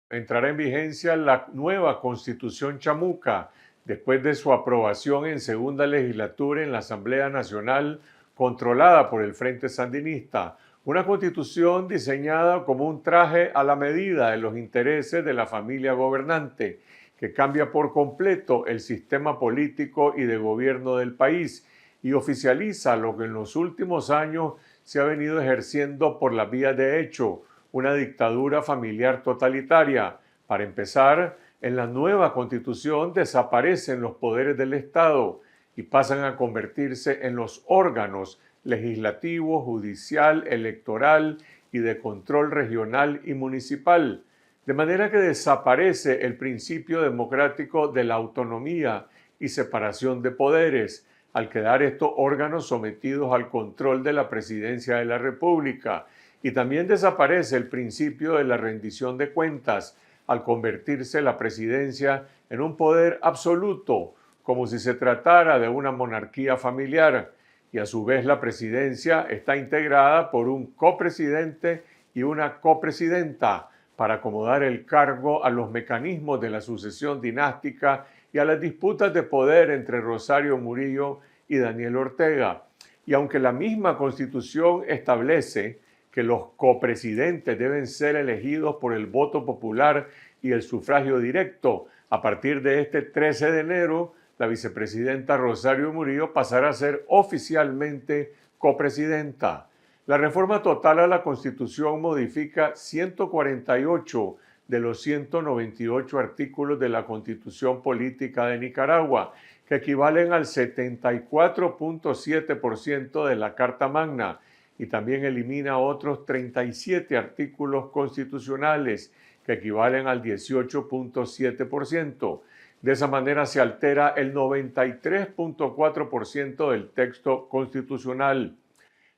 entrará en vigencia la nueva Constitución chamuca después de su aprobación en segunda legislatura en la Asamblea Nacional controlada por el Frente Sandinista. Una constitución diseñada como un traje a la medida de los intereses de la familia gobernante, que cambia por completo el sistema político y de gobierno del país y oficializa lo que en los últimos años se ha venido ejerciendo por la vía de hecho, una dictadura familiar totalitaria. Para empezar, en la nueva constitución desaparecen los poderes del Estado y pasan a convertirse en los órganos legislativo, judicial, electoral y de control regional y municipal, de manera que desaparece el principio democrático de la autonomía y separación de poderes, al quedar estos órganos sometidos al control de la Presidencia de la República, y también desaparece el principio de la rendición de cuentas, al convertirse la Presidencia en un poder absoluto, como si se tratara de una monarquía familiar, y a su vez la Presidencia está integrada por un copresidente y una copresidenta para acomodar el cargo a los mecanismos de la sucesión dinástica y a las disputas de poder entre Rosario Murillo y Daniel Ortega. Y aunque la misma Constitución establece que los copresidentes deben ser elegidos por el voto popular y el sufragio directo, a partir de este 13 de enero, la vicepresidenta Rosario Murillo pasará a ser oficialmente copresidenta. La reforma total a la Constitución modifica 148 de los 198 artículos de la Constitución Política de Nicaragua, que equivalen al 74.7% de la Carta Magna, y también elimina otros 37 artículos constitucionales, que equivalen al 18.7%. De esa manera se altera el 93.4% del texto constitucional.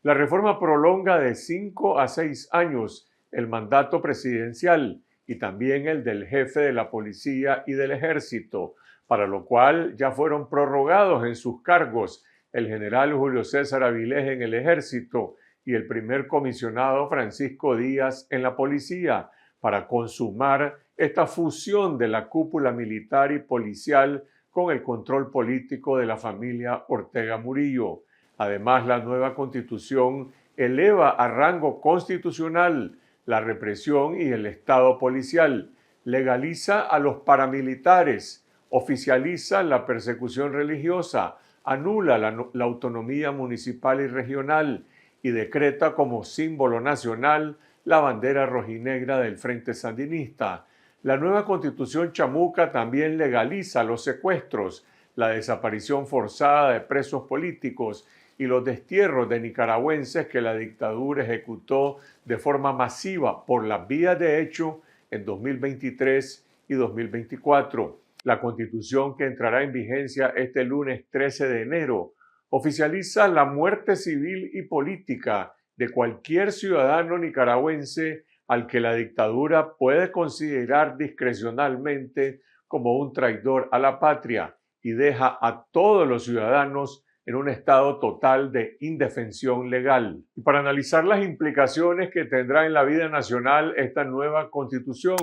La reforma prolonga de 5 a 6 años el mandato presidencial y también el del jefe de la policía y del ejército, para lo cual ya fueron prorrogados en sus cargos el general Julio César Avilés en el ejército y el primer comisionado Francisco Díaz en la policía, para consumar esta fusión de la cúpula militar y policial con el control político de la familia Ortega Murillo. Además, la nueva Constitución eleva a rango constitucional la represión y el Estado policial, legaliza a los paramilitares, oficializa la persecución religiosa, anula la autonomía municipal y regional y decreta como símbolo nacional la bandera rojinegra del Frente Sandinista. La nueva Constitución chamuca también legaliza los secuestros, la desaparición forzada de presos políticos y los destierros de nicaragüenses que la dictadura ejecutó de forma masiva por las vías de hecho en 2023 y 2024. La Constitución, que entrará en vigencia este lunes 13 de enero, oficializa la muerte civil y política de cualquier ciudadano nicaragüense al que la dictadura puede considerar discrecionalmente como un traidor a la patria, y deja a todos los ciudadanos en un estado total de indefensión legal. Y para analizar las implicaciones que tendrá en la vida nacional esta nueva Constitución,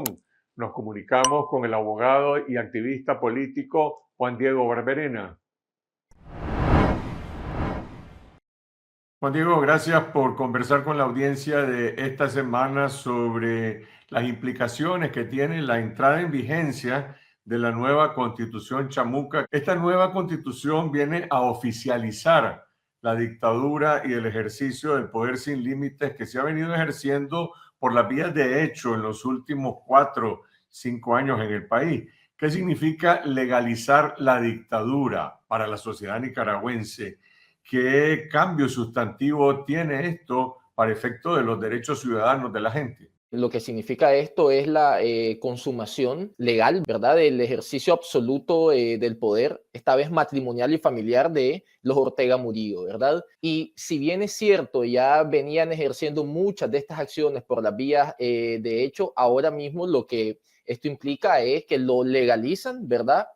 nos comunicamos con el abogado y activista político Juan Diego Barberena. Juan Diego, gracias por conversar con la audiencia de esta semana sobre las implicaciones que tiene la entrada en vigencia de la nueva Constitución chamuca. Esta nueva Constitución viene a oficializar la dictadura y el ejercicio del poder sin límites que se ha venido ejerciendo por las vías de hecho en los últimos 4, 5 años en el país. ¿Qué significa legalizar la dictadura para la sociedad nicaragüense? ¿Qué cambio sustantivo tiene esto para efecto de los derechos ciudadanos de la gente? Lo que significa esto es la consumación legal, ¿verdad? Del ejercicio absoluto del poder, esta vez matrimonial y familiar, de los Ortega Murillo, ¿verdad? Y si bien es cierto, ya venían ejerciendo muchas de estas acciones por las vías de hecho, ahora mismo lo que esto implica es que lo legalizan, ¿verdad?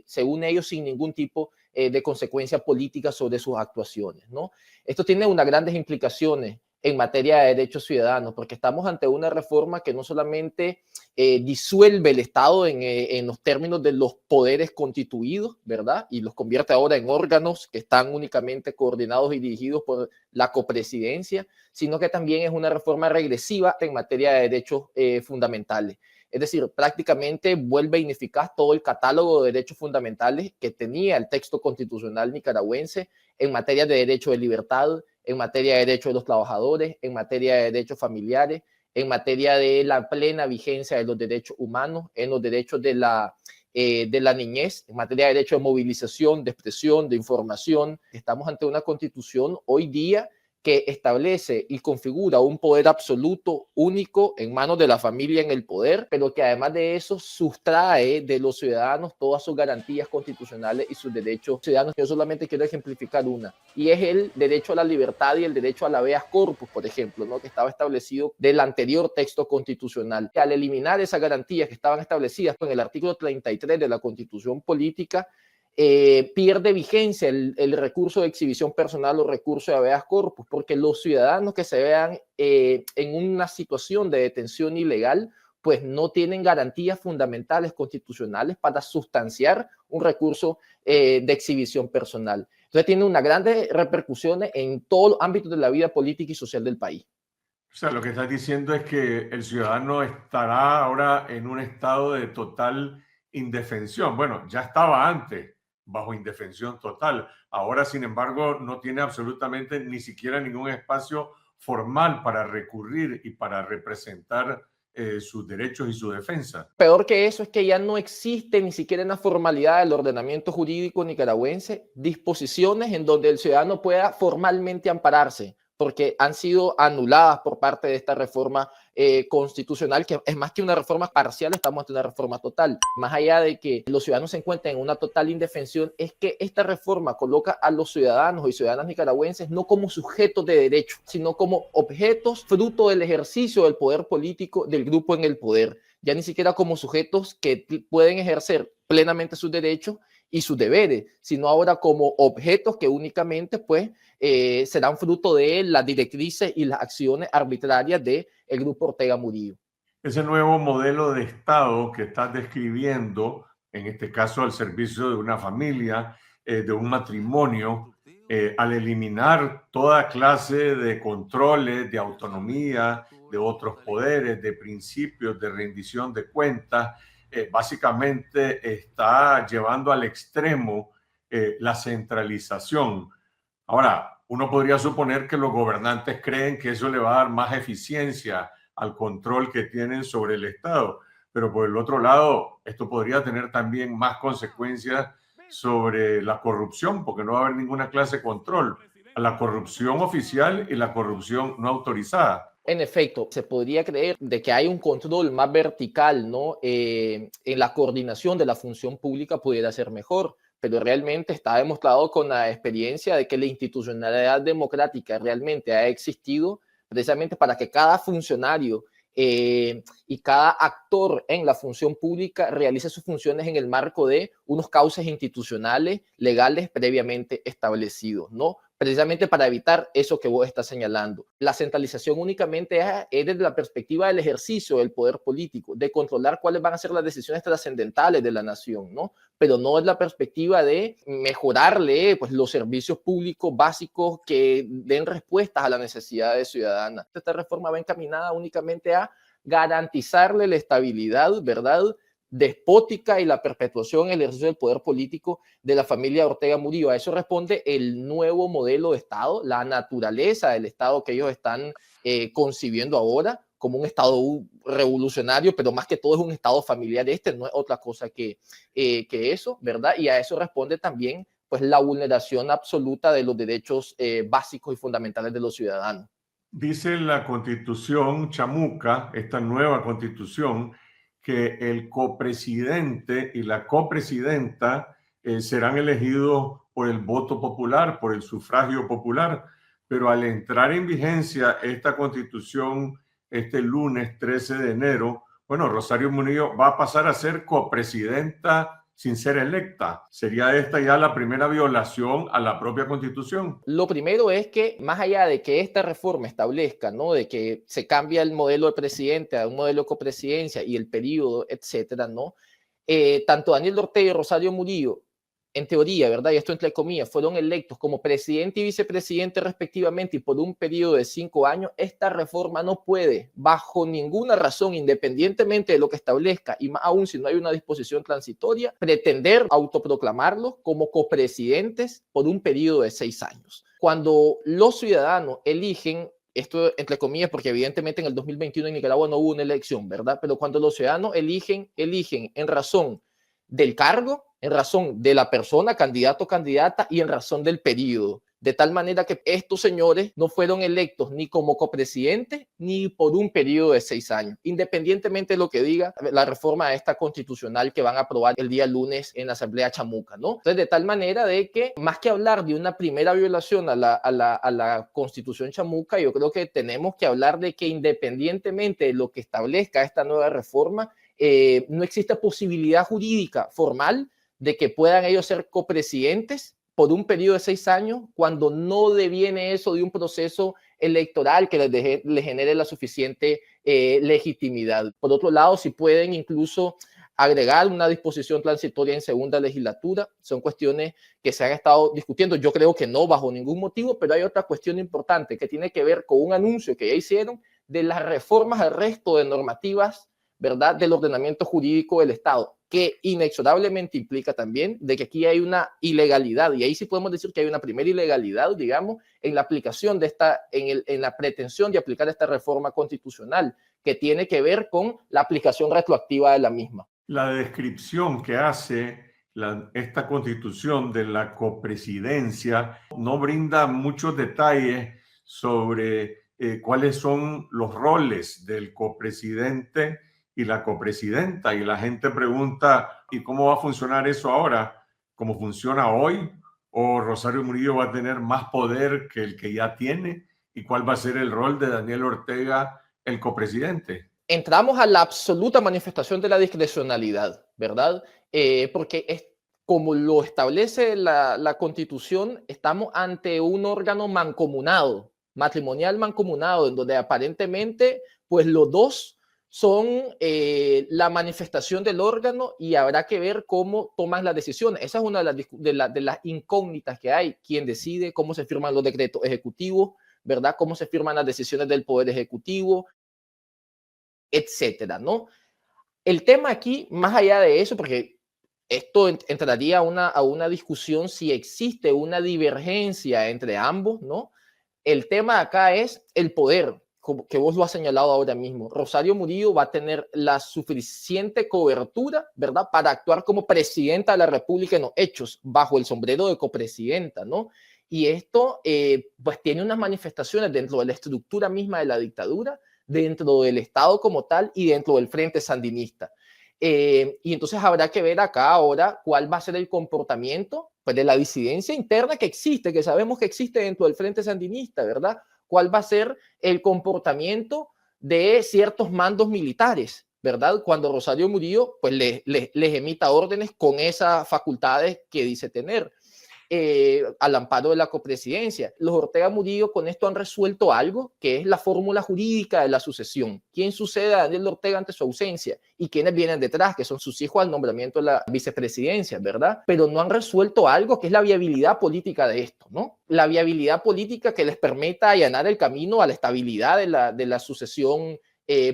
Según ellos, sin ningún tipo de consecuencia política sobre sus actuaciones, ¿no? Esto tiene unas grandes implicaciones en materia de derechos ciudadanos, porque estamos ante una reforma que no solamente disuelve el Estado en los términos de los poderes constituidos, ¿verdad? Y los convierte ahora en órganos que están únicamente coordinados y dirigidos por la copresidencia, sino que también es una reforma regresiva en materia de derechos fundamentales. Es decir, prácticamente vuelve ineficaz todo el catálogo de derechos fundamentales que tenía el texto constitucional nicaragüense en materia de derecho de libertad, en materia de derechos de los trabajadores, en materia de derechos familiares, en materia de la plena vigencia de los derechos humanos, en los derechos de la niñez, en materia de derecho de movilización, de expresión, de información. Estamos ante una constitución hoy día que establece y configura un poder absoluto único en manos de la familia en el poder, pero que además de eso sustrae de los ciudadanos todas sus garantías constitucionales y sus derechos ciudadanos. Yo solamente quiero ejemplificar una, y es el derecho a la libertad y el derecho a la habeas corpus, por ejemplo, ¿no? Que estaba establecido del anterior texto constitucional. Al eliminar esas garantías que estaban establecidas en el artículo 33 de la Constitución Política, pierde vigencia el recurso de exhibición personal o recurso de habeas corpus, porque los ciudadanos que se vean en una situación de detención ilegal, pues no tienen garantías fundamentales constitucionales para sustanciar un recurso de exhibición personal. Entonces tiene unas grandes repercusiones en todos los ámbitos de la vida política y social del país. O sea, lo que estás diciendo es que el ciudadano estará ahora en un estado de total indefensión. Bueno, ya estaba antes bajo indefensión total. Ahora, sin embargo, no tiene absolutamente ni siquiera ningún espacio formal para recurrir y para representar sus derechos y su defensa. Peor que eso es que ya no existe ni siquiera en la formalidad del ordenamiento jurídico nicaragüense disposiciones en donde el ciudadano pueda formalmente ampararse, porque han sido anuladas por parte de esta reforma constitucional, que es más que una reforma parcial, estamos ante una reforma total. Más allá de que los ciudadanos se encuentren en una total indefensión, es que esta reforma coloca a los ciudadanos y ciudadanas nicaragüenses no como sujetos de derecho, sino como objetos fruto del ejercicio del poder político del grupo en el poder, ya ni siquiera como sujetos que pueden ejercer plenamente sus derechos y sus deberes, sino ahora como objetos que únicamente pues serán fruto de las directrices y las acciones arbitrarias del grupo Ortega Murillo. Ese nuevo modelo de Estado que estás describiendo, en este caso al servicio de una familia, de un matrimonio, al eliminar toda clase de controles, de autonomía, de otros poderes, de principios, de rendición de cuentas, básicamente está llevando al extremo la centralización. Ahora, uno podría suponer que los gobernantes creen que eso le va a dar más eficiencia al control que tienen sobre el Estado, pero por el otro lado, esto podría tener también más consecuencias sobre la corrupción, porque no va a haber ninguna clase de control a la corrupción oficial y la corrupción no autorizada. En efecto, se podría creer de que hay un control más vertical, ¿no? En la coordinación de la función pública pudiera ser mejor, pero realmente está demostrado con la experiencia de que la institucionalidad democrática realmente ha existido precisamente para que cada funcionario y cada actor en la función pública realice sus funciones en el marco de unos cauces institucionales legales previamente establecidos, ¿no? Precisamente para evitar eso que vos estás señalando. La centralización únicamente es desde la perspectiva del ejercicio del poder político, de controlar cuáles van a ser las decisiones trascendentales de la nación, ¿no? Pero no es la perspectiva de mejorarle pues, los servicios públicos básicos que den respuestas a las necesidades ciudadanas. Esta reforma va encaminada únicamente a garantizarle la estabilidad, ¿verdad?, despótica y la perpetuación en el ejercicio del poder político de la familia Ortega Murillo. A eso responde el nuevo modelo de Estado, la naturaleza del Estado que ellos están concibiendo ahora como un Estado revolucionario, pero más que todo es un Estado familiar. Este no es otra cosa que eso, ¿verdad? Y a eso responde también pues, la vulneración absoluta de los derechos básicos y fundamentales de los ciudadanos. Dice la Constitución chamuca, esta nueva Constitución, que el copresidente y la copresidenta serán elegidos por el voto popular, por el sufragio popular, pero al entrar en vigencia esta Constitución este lunes 13 de enero, bueno, Rosario Murillo va a pasar a ser copresidenta sin ser electa. ¿Sería esta ya la primera violación a la propia Constitución? Lo primero es que, más allá de que esta reforma establezca, ¿no?, de que se cambia el modelo de presidente a un modelo de copresidencia y el periodo, etcétera, ¿no? Tanto Daniel Ortega y Rosario Murillo, en teoría, ¿verdad? Y esto entre comillas, fueron electos como presidente y vicepresidente respectivamente y por un periodo de 5 años. Esta reforma no puede, bajo ninguna razón, independientemente de lo que establezca, y más aún si no hay una disposición transitoria, pretender autoproclamarlos como copresidentes por un periodo de 6 años. Cuando los ciudadanos eligen, esto entre comillas, porque evidentemente en el 2021 en Nicaragua no hubo una elección, ¿verdad? Pero cuando los ciudadanos eligen en razón del cargo, en razón de la persona, candidato o candidata, y en razón del periodo. De tal manera que estos señores no fueron electos ni como copresidentes ni por un periodo de 6 años, independientemente de lo que diga la reforma esta constitucional que van a aprobar el día lunes en la Asamblea Chamuca, ¿no? Entonces, de tal manera de que, más que hablar de una primera violación a la Constitución Chamuca, yo creo que tenemos que hablar de que independientemente de lo que establezca esta nueva reforma, no existe posibilidad jurídica formal de que puedan ellos ser copresidentes por un periodo de 6 años cuando no deviene eso de un proceso electoral que les genere la suficiente legitimidad. Por otro lado, si pueden incluso agregar una disposición transitoria en segunda legislatura, son cuestiones que se han estado discutiendo. Yo creo que no bajo ningún motivo, pero hay otra cuestión importante que tiene que ver con un anuncio que ya hicieron de las reformas al resto de normativas, ¿verdad?, del ordenamiento jurídico del Estado, que inexorablemente implica también de que aquí hay una ilegalidad, y ahí sí podemos decir que hay una primera ilegalidad, digamos, en la aplicación de esta, en la pretensión de aplicar esta reforma constitucional, que tiene que ver con la aplicación retroactiva de la misma. La descripción que hace esta Constitución de la copresidencia no brinda muchos detalles sobre cuáles son los roles del copresidente y la copresidenta, y la gente pregunta, ¿y cómo va a funcionar eso ahora? ¿Cómo funciona hoy? ¿O Rosario Murillo va a tener más poder que el que ya tiene? ¿Y cuál va a ser el rol de Daniel Ortega, el copresidente? Entramos a la absoluta manifestación de la discrecionalidad, ¿verdad? Porque es como lo establece la Constitución, estamos ante un órgano mancomunado, matrimonial mancomunado, en donde aparentemente, pues los dos son la manifestación del órgano y habrá que ver cómo toman las decisiones. Esa es una de las incógnitas que hay. ¿Quién decide? ¿Cómo se firman los decretos ejecutivos? ¿Verdad? ¿Cómo se firman las decisiones del Poder Ejecutivo? Etcétera, ¿no? El tema aquí, más allá de eso, porque esto entraría a una discusión si existe una divergencia entre ambos, ¿no? El tema acá es el poder, como que vos lo has señalado ahora mismo. Rosario Murillo va a tener la suficiente cobertura, ¿verdad?, para actuar como presidenta de la República en los hechos, bajo el sombrero de copresidenta, ¿no? Y esto, pues, tiene unas manifestaciones dentro de la estructura misma de la dictadura, dentro del Estado como tal y dentro del Frente Sandinista. Y entonces habrá que ver acá ahora cuál va a ser el comportamiento, pues, de la disidencia interna que existe, que sabemos que existe dentro del Frente Sandinista, ¿verdad? ¿Cuál va a ser el comportamiento de ciertos mandos militares, ¿verdad? Cuando Rosario Murillo, pues, les emita órdenes con esas facultades que dice tener. Al amparo de la copresidencia. Los Ortega Murillo con esto han resuelto algo que es la fórmula jurídica de la sucesión. ¿Quién sucede a Daniel Ortega ante su ausencia? ¿Y quiénes vienen detrás? Que son sus hijos al nombramiento de la vicepresidencia, ¿verdad? Pero no han resuelto algo que es la viabilidad política de esto, ¿no? La viabilidad política que les permita allanar el camino a la estabilidad de la sucesión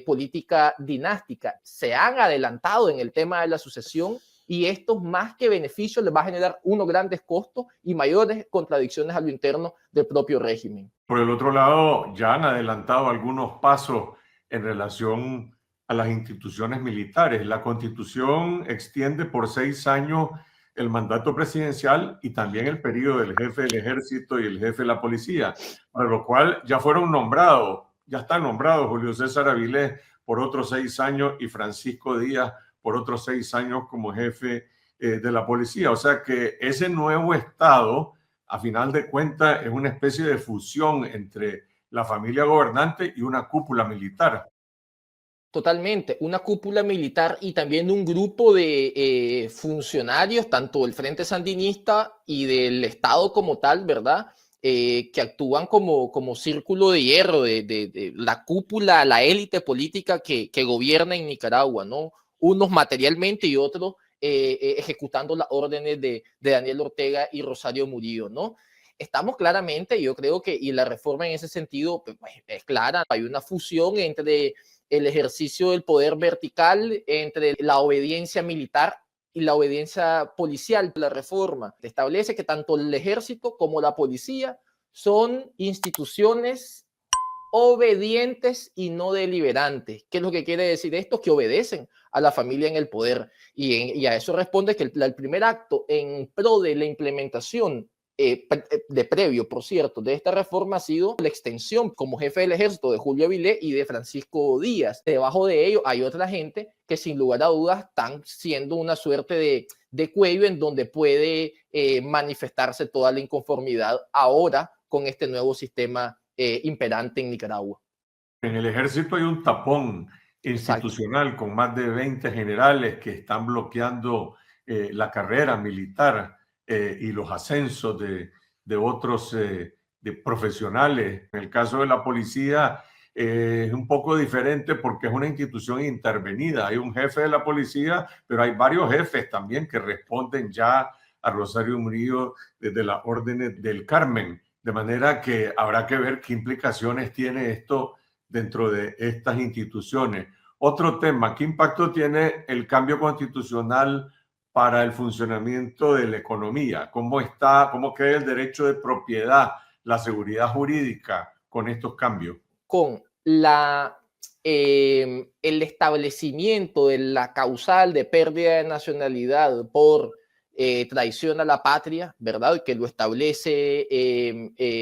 política dinástica. Se han adelantado en el tema de la sucesión, y esto, más que beneficios, les va a generar unos grandes costos y mayores contradicciones a lo interno del propio régimen. Por el otro lado, ya han adelantado algunos pasos en relación a las instituciones militares. La Constitución extiende por 6 años el mandato presidencial y también el periodo del jefe del ejército y el jefe de la policía, para lo cual ya fueron nombrados, ya están nombrados Julio César Avilés por otros 6 años y Francisco Díaz por otros 6 años como jefe de la policía. O sea que ese nuevo Estado, a final de cuentas, es una especie de fusión entre la familia gobernante y una cúpula militar. Totalmente, una cúpula militar y también un grupo de funcionarios, tanto del Frente Sandinista y del Estado como tal, ¿verdad? Que actúan como círculo de hierro de la cúpula, la élite política que gobierna en Nicaragua, ¿no? Unos materialmente y otros ejecutando las órdenes de Daniel Ortega y Rosario Murillo, ¿no? Estamos claramente, yo creo que, y la reforma en ese sentido pues, es clara, hay una fusión entre el ejercicio del poder vertical, entre la obediencia militar y la obediencia policial. La reforma establece que tanto el ejército como la policía son instituciones obedientes y no deliberantes. ¿Qué es lo que quiere decir esto? Que obedecen a la familia en el poder. Y a eso responde que el primer acto en pro de la implementación de previo, por cierto, de esta reforma ha sido la extensión como jefe del ejército de Julio Avilés y de Francisco Díaz. Debajo de ello hay otra gente que sin lugar a dudas están siendo una suerte de cuello en donde puede manifestarse toda la inconformidad ahora con este nuevo sistema imperante en Nicaragua. En el ejército hay un tapón institucional. Exacto. Con más de 20 generales que están bloqueando la carrera militar y los ascensos de otros de profesionales. En el caso de la policía es un poco diferente porque es una institución intervenida. Hay un jefe de la policía, pero hay varios jefes también que responden ya a Rosario Murillo desde las órdenes del Carmen. De manera que habrá que ver qué implicaciones tiene esto dentro de estas instituciones. Otro tema, ¿qué impacto tiene el cambio constitucional para el funcionamiento de la economía? ¿Cómo queda el derecho de propiedad, la seguridad jurídica con estos cambios? Con el establecimiento de la causal de pérdida de nacionalidad por traición a la patria, ¿verdad? Que lo establece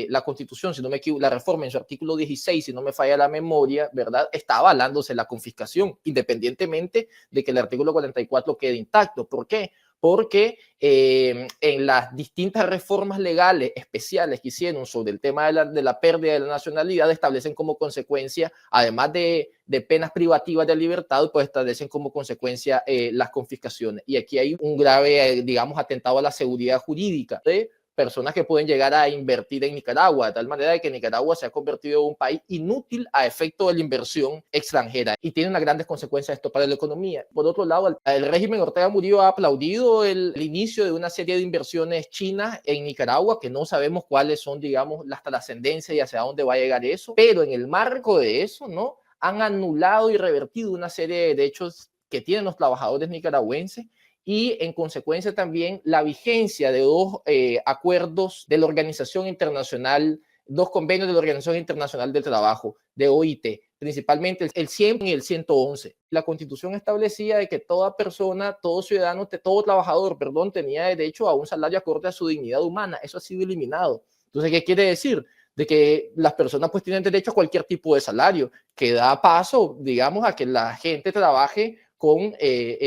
la Constitución, si no me equivoco, la reforma en su artículo 16, si no me falla la memoria, ¿verdad? Está avalándose la confiscación, independientemente de que el artículo 44 quede intacto. ¿Por qué? Porque en las distintas reformas legales especiales que hicieron sobre el tema de la pérdida de la nacionalidad establecen como consecuencia, además de penas privativas de libertad, pues establecen como consecuencia las confiscaciones. Y aquí hay un grave, digamos, atentado a la seguridad jurídica de personas que pueden llegar a invertir en Nicaragua, de tal manera de que Nicaragua se ha convertido en un país inútil a efecto de la inversión extranjera y tiene unas grandes consecuencias esto para la economía. Por otro lado, el régimen Ortega Murillo ha aplaudido el inicio de una serie de inversiones chinas en Nicaragua, que no sabemos cuáles son, digamos, las trascendencias y hacia dónde va a llegar eso, pero en el marco de eso, ¿no? Han anulado y revertido una serie de derechos que tienen los trabajadores nicaragüenses y en consecuencia también la vigencia de dos acuerdos de la Organización Internacional, dos convenios de la Organización Internacional del Trabajo, de OIT, principalmente el 100 y el 111. La Constitución establecía de que toda persona, todo ciudadano, todo trabajador, perdón, tenía derecho a un salario acorde a su dignidad humana. Eso ha sido eliminado. Entonces, ¿qué quiere decir? De que las personas pues tienen derecho a cualquier tipo de salario, que da paso, digamos, a que la gente trabaje con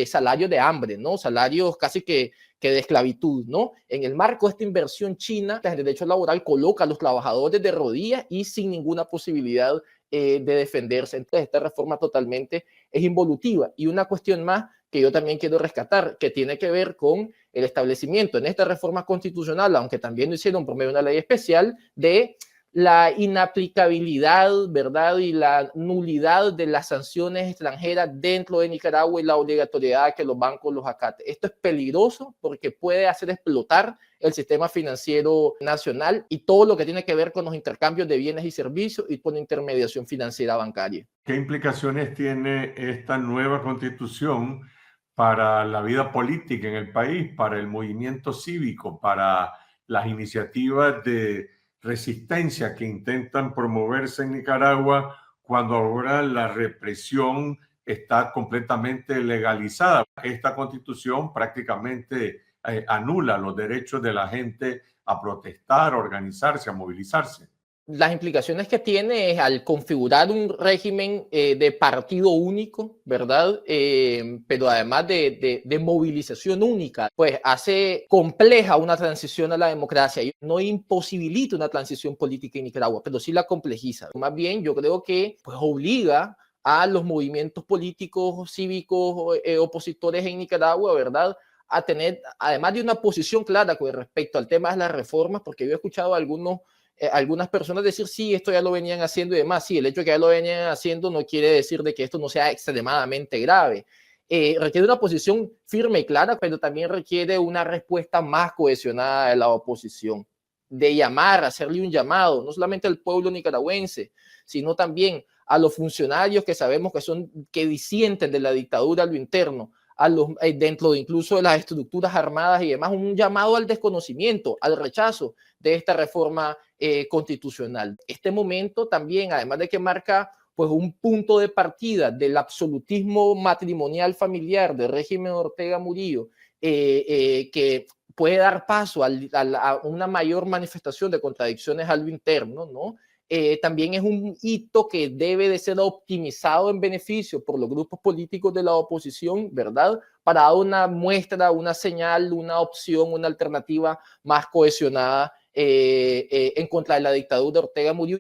salarios de hambre, ¿no? Salarios casi que de esclavitud, ¿no? En el marco de esta inversión china, el derecho laboral coloca a los trabajadores de rodillas y sin ninguna posibilidad de defenderse. Entonces, esta reforma totalmente es involutiva. Y una cuestión más que yo también quiero rescatar, que tiene que ver con el establecimiento en esta reforma constitucional, aunque también lo hicieron por medio de una ley especial, de la inaplicabilidad, ¿verdad? Y la nulidad de las sanciones extranjeras dentro de Nicaragua y la obligatoriedad de que los bancos los acaten. Esto es peligroso porque puede hacer explotar el sistema financiero nacional y todo lo que tiene que ver con los intercambios de bienes y servicios y con la intermediación financiera bancaria. ¿Qué implicaciones tiene esta nueva constitución para la vida política en el país, para el movimiento cívico, para las iniciativas de resistencia que intentan promoverse en Nicaragua cuando ahora la represión está completamente legalizada? Esta constitución prácticamente anula los derechos de la gente a protestar, a organizarse, a movilizarse. Las implicaciones que tiene es al configurar un régimen de partido único, ¿verdad? Pero además de movilización única, pues hace compleja una transición a la democracia y no imposibilita una transición política en Nicaragua, pero sí la complejiza. Más bien yo creo que pues obliga a los movimientos políticos, cívicos, opositores en Nicaragua, ¿verdad? A tener, además de una posición clara con respecto al tema de las reformas, porque yo he escuchado a algunas personas decir, sí, esto ya lo venían haciendo y demás. Sí, el hecho de que ya lo venían haciendo no quiere decir de que esto no sea extremadamente grave. Requiere una posición firme y clara, pero también requiere una respuesta más cohesionada de la oposición, de llamar, hacerle un llamado, no solamente al pueblo nicaragüense, sino también a los funcionarios que sabemos que disienten de la dictadura a lo interno, dentro de incluso de las estructuras armadas y demás, un llamado al desconocimiento, al rechazo de esta reforma constitucional. Este momento también, además de que marca pues un punto de partida del absolutismo matrimonial familiar del régimen Ortega Murillo, que puede dar paso a una mayor manifestación de contradicciones a lo interno, ¿no? También es un hito que debe de ser optimizado en beneficio por los grupos políticos de la oposición, ¿verdad? Para dar una muestra, una señal, una opción, una alternativa más cohesionada en contra de la dictadura de Ortega Murillo.